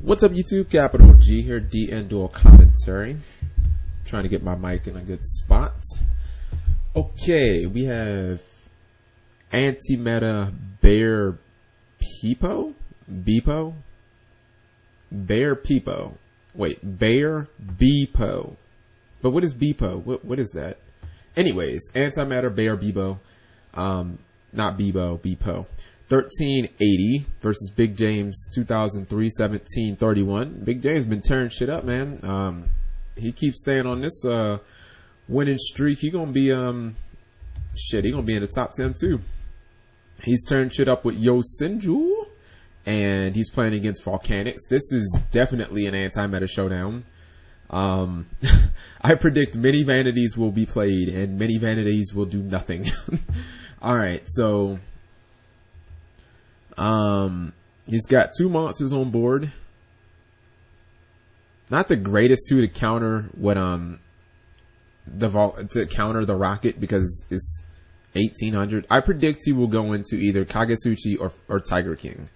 What's up, YouTube? Capital G here, DN Dual Commentary. Trying to get my mic in a good spot. Okay, we have anti-meta Bear Peepo? Beepo? Bear Peepo. Wait, Bear Beepo. But what is Beepo? What is that? Anyways, anti-meta Bear Bebo. Not Bebo, Beepo. 1380 versus Big James 2003 1731. Big James been tearing shit up, man. He keeps staying on this winning streak. He gonna be he gonna be in the top 10 too. He's tearing shit up with Yosenju, and he's playing against Volcanics. This is definitely an anti-meta showdown. I predict many vanities will be played and many vanities will do nothing. All right, so he's got two monsters on board. Not the greatest two to counter what to counter the rocket because it's 1800. I predict he will go into either Kagetsuchi or Tiger King.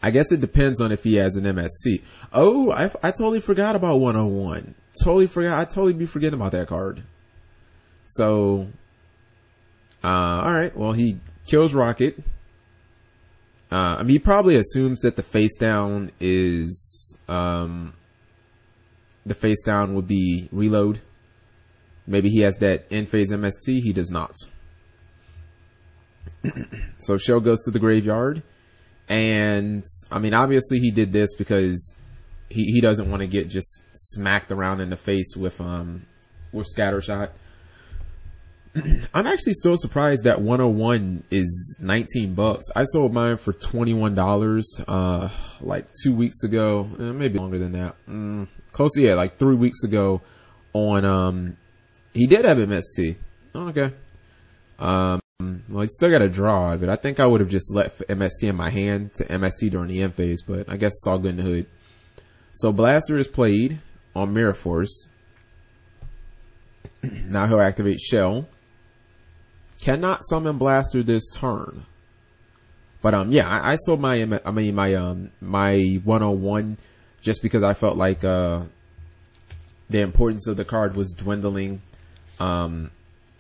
I guess it depends on if he has an MST. Oh, I totally forgot about 101. Totally forgot. I totally be forgetting about that card. So, all right. Well, he kills Rocket. I mean, he probably assumes that the face down is, the face down would be reload. Maybe he has that end phase MST. He does not. So Show goes to the graveyard. And I mean, obviously he did this because he doesn't want to get just smacked around in the face with scatter shot. I'm actually still surprised that 101 is 19 bucks. I sold mine for $21 like 2 weeks ago, maybe longer than that. Close to, yeah, like 3 weeks ago on he did have MST. Oh, okay. Well, he still got a draw of it. I think I would have just let MST in my hand to MST during the end phase, but I guess it's all good in the hood. So Blaster is played on Mirror Force. Now he'll activate Shell. Cannot summon Blaster this turn. But yeah, I sold my 101 just because I felt like the importance of the card was dwindling.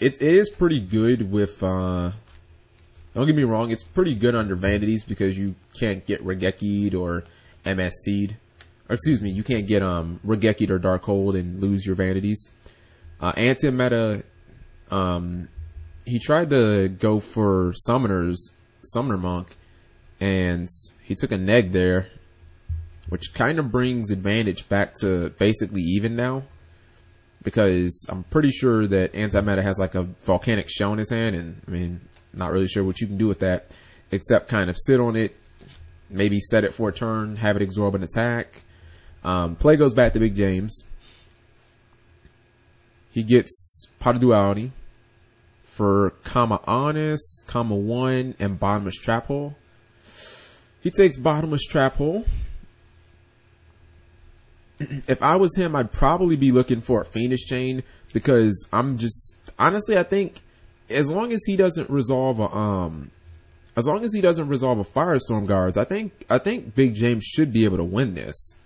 It is pretty good with, don't get me wrong, it's pretty good under Vanities because you can't get Regeki'd or MST'd. Or excuse me, you can't get Regeki'd or Dark Hold and lose your Vanities. Anti-meta, he tried to go for Summoner Monk, and he took a neg there, which kind of brings advantage back to basically even now. Because I'm pretty sure that anti-meta has like a volcanic shell in his hand, and I mean, not really sure what you can do with that, except kind of sit on it, maybe set it for a turn, have it absorb an attack. Play goes back to Big James. He gets Pot of Duality for Honest, 1, and Bottomless Trap Hole. He takes Bottomless Trap Hole. If I was him, I'd probably be looking for a Fiendish Chain because I'm just honestly, I think as long as he doesn't resolve a Firestorm Guards, I think Big James should be able to win this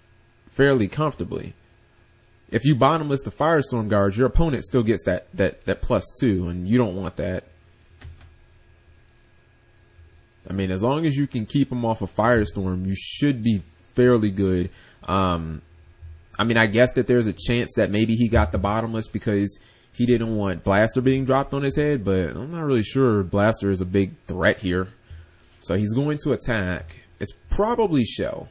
fairly comfortably. If you bottomless the Firestorm Guards, your opponent still gets that +2, and you don't want that. I mean, as long as you can keep him off of Firestorm, you should be fairly good. I mean, I guess that there's a chance that maybe he got the bottomless because he didn't want Blaster being dropped on his head, but I'm not really sure Blaster is a big threat here. So he's going to attack. It's probably Shell.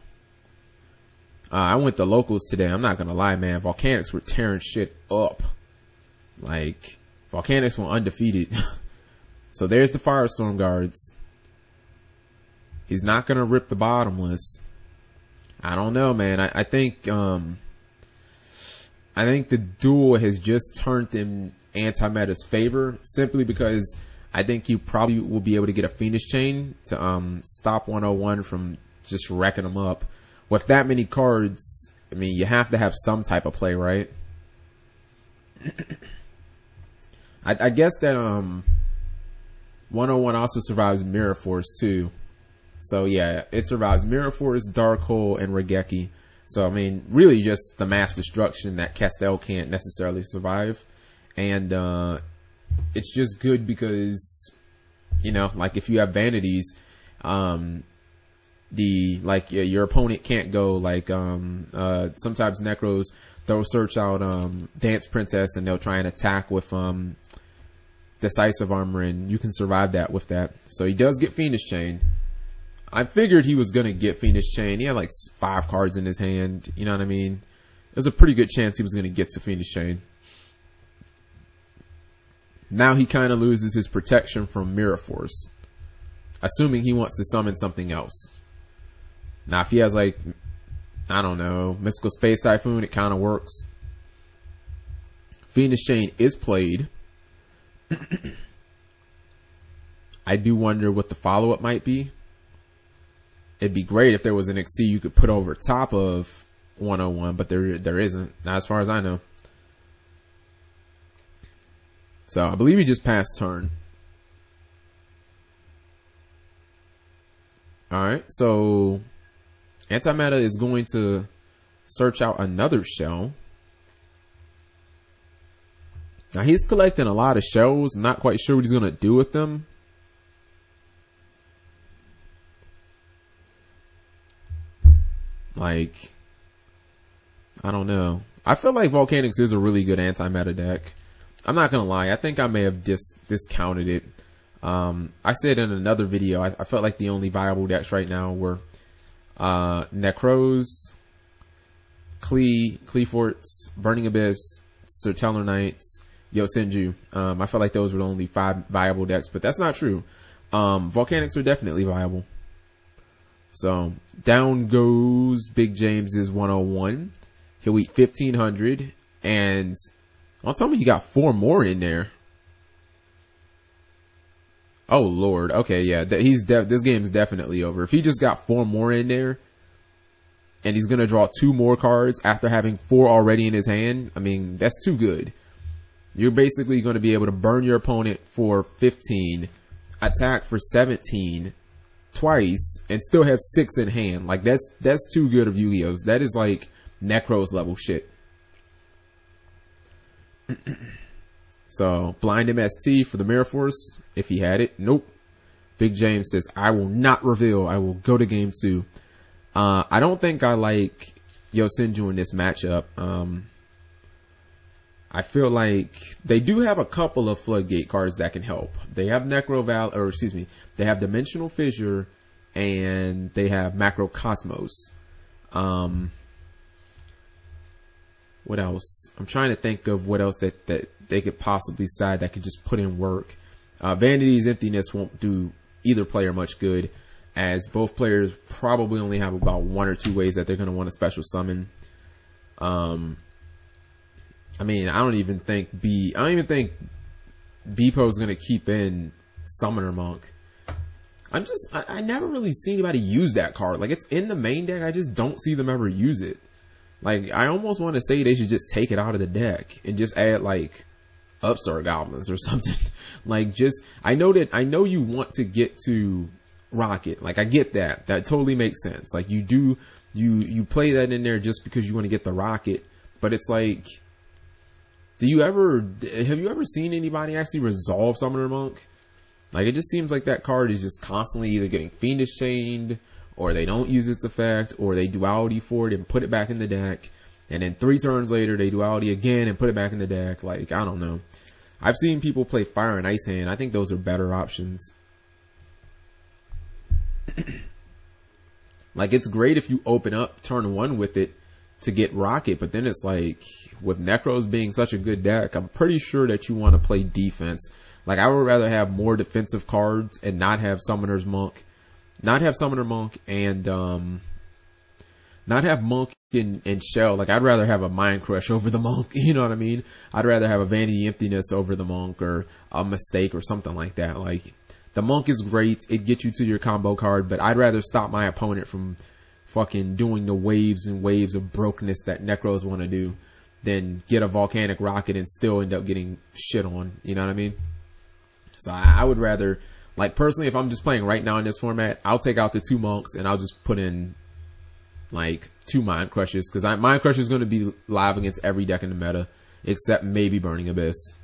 I went to locals today. I'm not going to lie, man. Volcanics were tearing shit up. Like, Volcanics were undefeated. So there's the Firestorm Guards. He's not going to rip the bottomless. I don't know, man. I think the duel has just turned in anti-meta's favor simply because I think you probably will be able to get a Fiendish Chain to stop 101 from just wrecking them up. With that many cards, I mean, you have to have some type of play, right? I guess that 101 also survives Mirror Force too. So yeah, it survives Mirror Force, Dark Hole, and Regeki. So I mean, really just the mass destruction that Castell can't necessarily survive. And it's just good because, you know, like if you have vanities, your opponent can't go like sometimes Necros, they'll search out Dance Princess and they'll try and attack with Decisive Armor, and you can survive that with that. So he does get Fiendish Chain. I figured he was gonna get Fiendish Chain. He had like 5 cards in his hand, you know what I mean? There's a pretty good chance he was gonna get to Fiendish Chain. Now he kind of loses his protection from Mirror Force, assuming he wants to summon something else. Now, if he has like, I don't know, Mystical Space Typhoon, it kind of works. Fiendish Chain is played. I do wonder what the follow-up might be. It'd be great if there was an XC you could put over top of 101, but there isn't, not as far as I know. So I believe he just passed turn. Alright, so Antimeta is going to search out another shell. Now he's collecting a lot of shells. I'm not quite sure what he's going to do with them. Like, I don't know. I feel like Volcanics is a really good anti-meta deck. I'm not going to lie. I think I may have discounted it. I said in another video, I felt like the only viable decks right now were Necros, Cleaforts, Burning Abyss, Serteller Knights, Yosenju. I felt like those were the only 5 viable decks, but that's not true. Volcanics are definitely viable. So down goes Big James's 101. He'll eat 1,500, and don't tell me he got 4 more in there. Oh Lord. Okay, yeah. This game is definitely over. If he just got 4 more in there, and he's gonna draw 2 more cards after having 4 already in his hand, I mean, that's too good. You're basically gonna be able to burn your opponent for 15, attack for 17 twice, and still have 6 in hand. Like that's too good of Yu-Gi-Oh's. That is like Necros level shit. So, blind MST for the Mirror Force, if he had it. Nope. Big James says, I will not reveal. I will go to game 2. I don't think I like Yosenju in this matchup. I feel like they do have a couple of Floodgate cards that can help. They have they have Dimensional Fissure, and they have Macrocosmos. What else? I'm trying to think of what else that they could possibly side that could just put in work. Vanity's Emptiness won't do either player much good, as both players probably only have about 1 or 2 ways that they're going to want to special summon. I mean, I don't even think Beepo is going to keep in Summoner Monk. I never really see anybody use that card. Like, it's in the main deck. I just don't see them ever use it. Like, I almost want to say they should just take it out of the deck and just add like Upstart Goblins or something. Like, just, I know you want to get to Rocket. Like, I get that. That totally makes sense. Like, you play that in there just because you want to get the Rocket. But it's like, have you ever seen anybody actually resolve Summoner Monk? Like, it just seems like that card is just constantly either getting Fiendish Chained, or they don't use its effect, or they duality for it and put it back in the deck, and then 3 turns later they duality again and put it back in the deck. Like, I don't know. I've seen people play Fire and Ice Hand. I think those are better options. Like, it's great if you open up turn 1 with it to get Rocket, but then it's like, with Necros being such a good deck, I'm pretty sure that you want to play defense. Like, I would rather have more defensive cards and not have Summoner Monk and not have Monk and Shell. Like, I'd rather have a Mind Crush over the Monk, you know what I mean? I'd rather have a Vanity Emptiness over the Monk, or a Mistake or something like that. Like, the Monk is great, it gets you to your combo card, but I'd rather stop my opponent from fucking doing the waves and waves of brokenness that Necros want to do than get a Volcanic Rocket and still end up getting shit on, you know what I mean? So I would rather Like, personally, if I'm just playing right now in this format, I'll take out the 2 monks and I'll just put in, like, 2 mind crushes. Because mind crush is going to be live against every deck in the meta, except maybe Burning Abyss.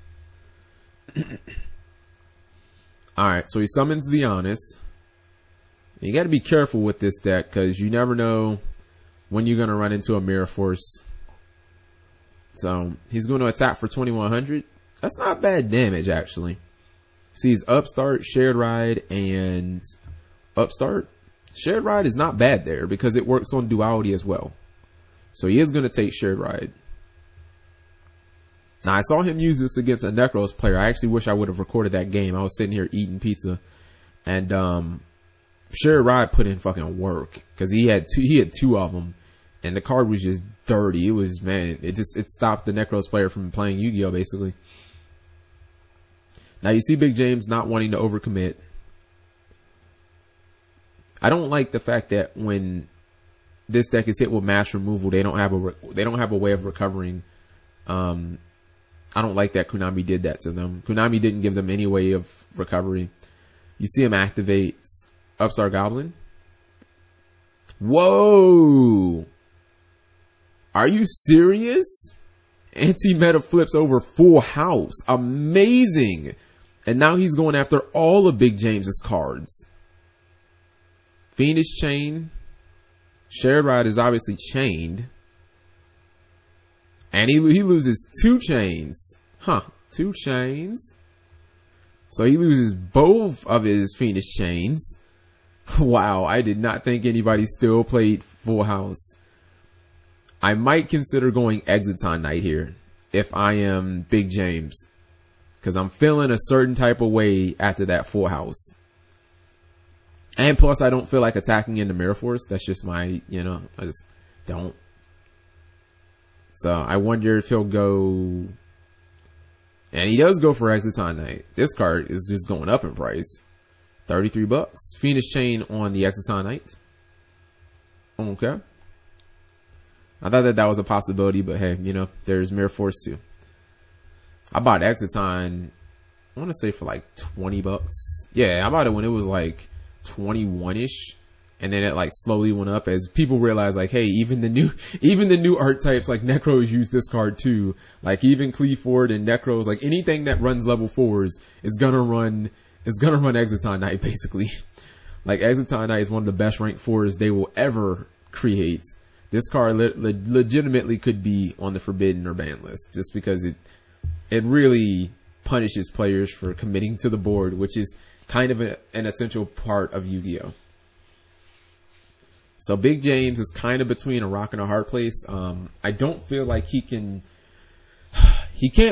Alright, so he summons the Honest. You got to be careful with this deck, because you never know when you're going to run into a Mirror Force. So, he's going to attack for 2100. That's not bad damage, actually. Sees Upstart, Shared Ride, and Upstart. Shared Ride is not bad there because it works on duality as well. So he is going to take Shared Ride. Now, I saw him use this against a Necros player. I actually wish I would have recorded that game. I was sitting here eating pizza. And Shared Ride put in fucking work because he had 2 of them. And the card was just dirty. It was, man, it stopped the Necros player from playing Yu-Gi-Oh! Basically. Now, you see Big James not wanting to overcommit. I don't like the fact that when this deck is hit with mass removal, they don't have a way of recovering. I don't like that Konami did that to them. Konami didn't give them any way of recovery. You see him activate Upstart Goblin. Whoa! Are you serious? Anti-meta flips over Full House. Amazing! And now he's going after all of Big James's cards. Fiendish Chain. Shared Ride is obviously chained. And he loses 2 chains. Huh. 2 chains. So he loses both of his Fiendish Chains. Wow. I did not think anybody still played Full House. I might consider going Exiton Knight here. If I am Big James. Because I'm feeling a certain type of way after that Full House. And plus, I don't feel like attacking into Mirror Force. That's just my, I just don't. So, I wonder if he'll go... And he does go for Exiton Knight. This card is just going up in price. $33. Fiendish Chain on the Exiton Knight. Okay. I thought that was a possibility, but hey, there's Mirror Force too. I bought Exiton, I want to say for like $20. Yeah, I bought it when it was like 21-ish. And then it like slowly went up as people realized like, hey, even the new archetypes like Necros use this card too. Like even Cleaford and Necros, like anything that runs level 4s is gonna run Exiton Knight basically. Like Exiton Knight is one of the best rank 4s they will ever create. This card legitimately could be on the forbidden or banned list just because it really punishes players for committing to the board, which is kind of an essential part of Yu-Gi-Oh! So Big James is kind of between a rock and a hard place. I don't feel like he can't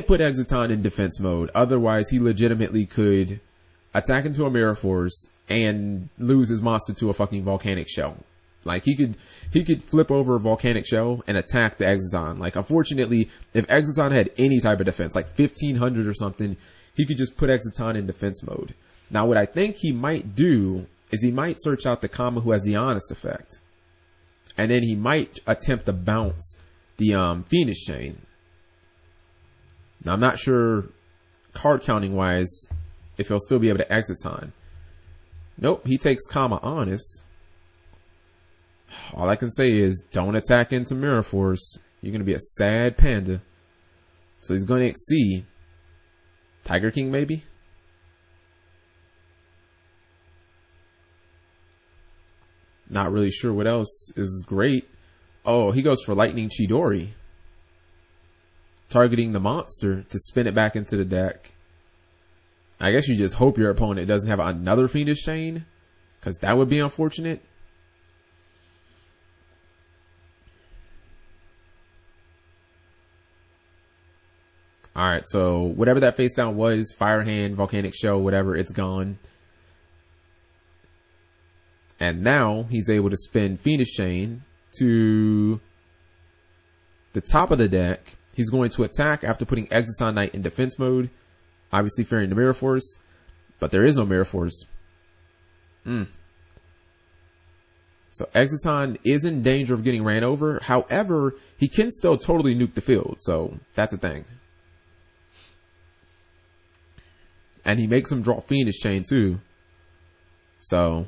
put Exiton in defense mode. Otherwise, he legitimately could attack into a Mirror Force and lose his monster to a fucking Volcanic Shell. Like he could flip over a Volcanic Shell and attack the Exiton. Like unfortunately, if Exiton had any type of defense, like 1500 or something, he could just put Exiton in defense mode. Now what I think he might do is he might search out the Kama who has the Honest effect. And then he might attempt to bounce the Fiendish Chain. Now I'm not sure card counting wise if he'll still be able to Exiton. Nope, he takes Kama Honest. All I can say is don't attack into Mirror Force. You're going to be a sad panda. So he's going to XC. Tiger King maybe? Not really sure what else is great. Oh, he goes for Lightning Chidori. Targeting the monster to spin it back into the deck. I guess you just hope your opponent doesn't have another Fiendish Chain, because that would be unfortunate. Alright, so whatever that face down was, Fire Hand, Volcanic Shell, whatever, it's gone. And now he's able to spin Fiendish Chain to the top of the deck. He's going to attack after putting Exiton Knight in defense mode. Obviously fearing the Mirror Force, but there is no Mirror Force. So Exiton is in danger of getting ran over. However, he can still totally nuke the field, so that's a thing. And he makes him draw Fiendish Chain too. So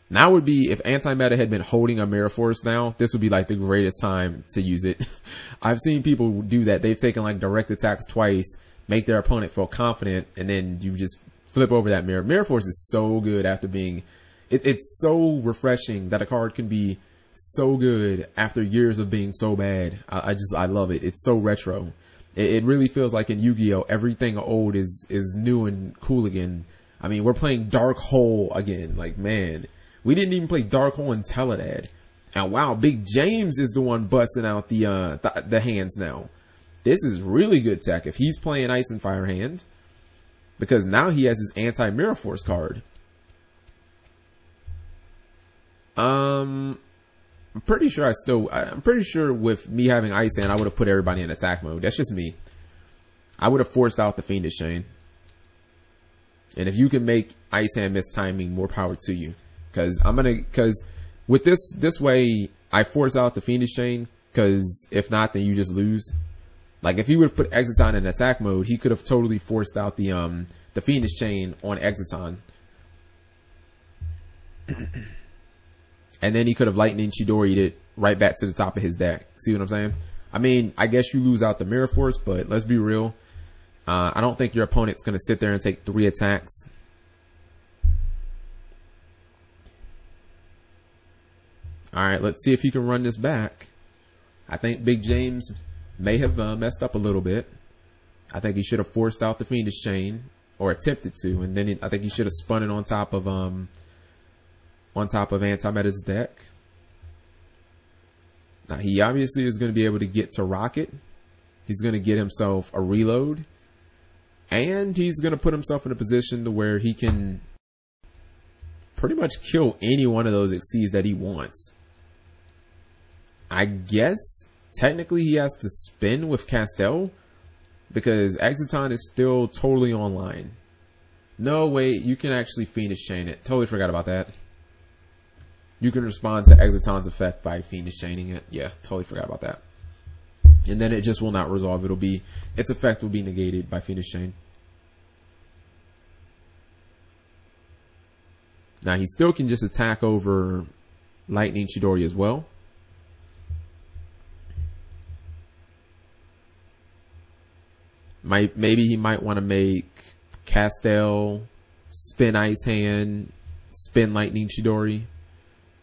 now would be, if anti-meta had been holding a Mirror Force now, this would be like the greatest time to use it. I've seen people do that. They've taken like direct attacks twice, make their opponent feel confident, and then you just flip over that mirror. Mirror Force is so good after being, it's so refreshing that a card can be so good after years of being so bad. I love it. It's so retro. It really feels like in Yu-Gi-Oh! Everything old is new and cool again. I mean, we're playing Dark Hole again. Like, man, we didn't even play Dark Hole in Teledad. And wow, Big James is the one busting out the hands now. This is really good tech if he's playing Ice and Fire hand, because now he has his anti-Mirror Force card. I'm pretty sure with me having Ice Hand, I would have put everybody in attack mode. That's just me. I would have forced out the Fiendish Chain. And if you can make Ice Hand miss timing, more power to you. Because with this way, I force out the Fiendish Chain, because if not, then you just lose. Like, if he would have put Exiton in attack mode, he could have totally forced out the Fiendish Chain on Exiton. And then he could have Lightning Chidori'd it right back to the top of his deck. See what I'm saying? I mean, I guess you lose out the Mirror Force, but let's be real. I don't think your opponent's going to sit there and take 3 attacks. Alright, let's see if he can run this back. I think Big James may have messed up a little bit. I think he should have forced out the Fiendish Chain, or attempted to, and then I think he should have spun it on top of Anti-Meta's deck. Now, he obviously is going to be able to get to Rocket. He's going to get himself a reload. And he's going to put himself in a position to where he can pretty much kill any one of those Xyzs that he wants. I guess technically he has to spin with Castel, because Exiton is still totally online. No, wait, you can actually Fiendish Chain it. Totally forgot about that. You can respond to Exiton's effect by Fiendish Chaining it. Yeah, totally forgot about that. And then it just will not resolve. Its effect will be negated by Fiendish Chain. Now, he still can just attack over Lightning Chidori as well. Maybe he might want to make Castel, spin Ice Hand, spin Lightning Chidori.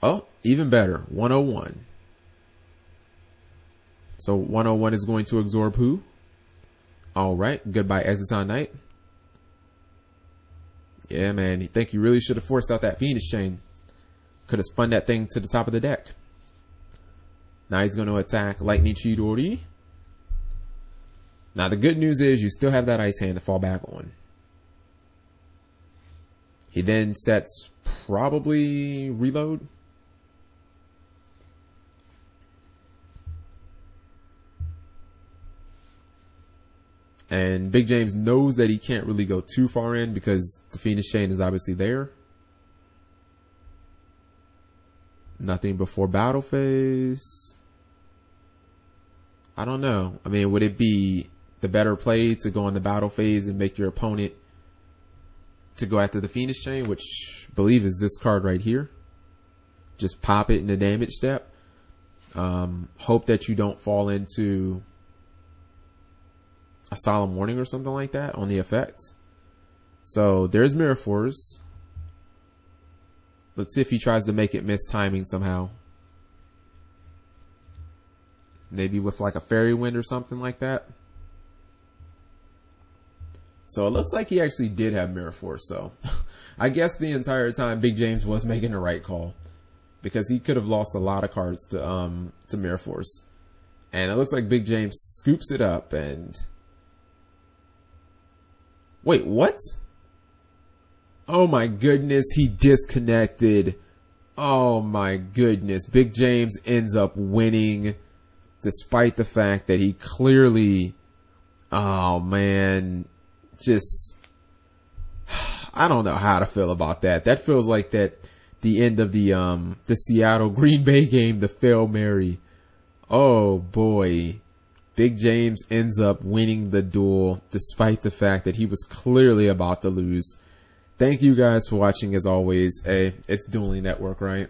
Oh, even better, 101. So 101 is going to absorb who? Alright, goodbye Exiton Knight. Yeah, man, I think you really should have forced out that Fiendish Chain. Could have spun that thing to the top of the deck. Now he's going to attack Lightning Chidori. Now the good news is you still have that Ice Hand to fall back on. He then sets probably reload. And Big James knows that he can't really go too far in because the Fiendish Chain is obviously there. Nothing before battle phase. I don't know. I mean, would it be the better play to go on the battle phase and make your opponent to go after the Fiendish Chain, which I believe is this card right here? Just pop it in the damage step. Hope that you don't fall into a Solemn Warning or something like that on the effect. So there's Mirror Force. Let's see if he tries to make it miss timing somehow. Maybe with like a Fairy Wind or something like that. So it looks like he actually did have Mirror Force. So I guess the entire time Big James was making the right call, because he could have lost a lot of cards to Mirror Force. And it looks like Big James scoops it up and... Wait, what? Oh my goodness, he disconnected. Oh my goodness. Big James ends up winning despite the fact that he clearly... Oh man. Just... I don't know how to feel about that. That feels like the end of the Seattle Green Bay game, the Fail Mary. Oh boy. Big James ends up winning the duel despite the fact that he was clearly about to lose. thank you guys for watching as always. Hey, it's Dueling Network, right?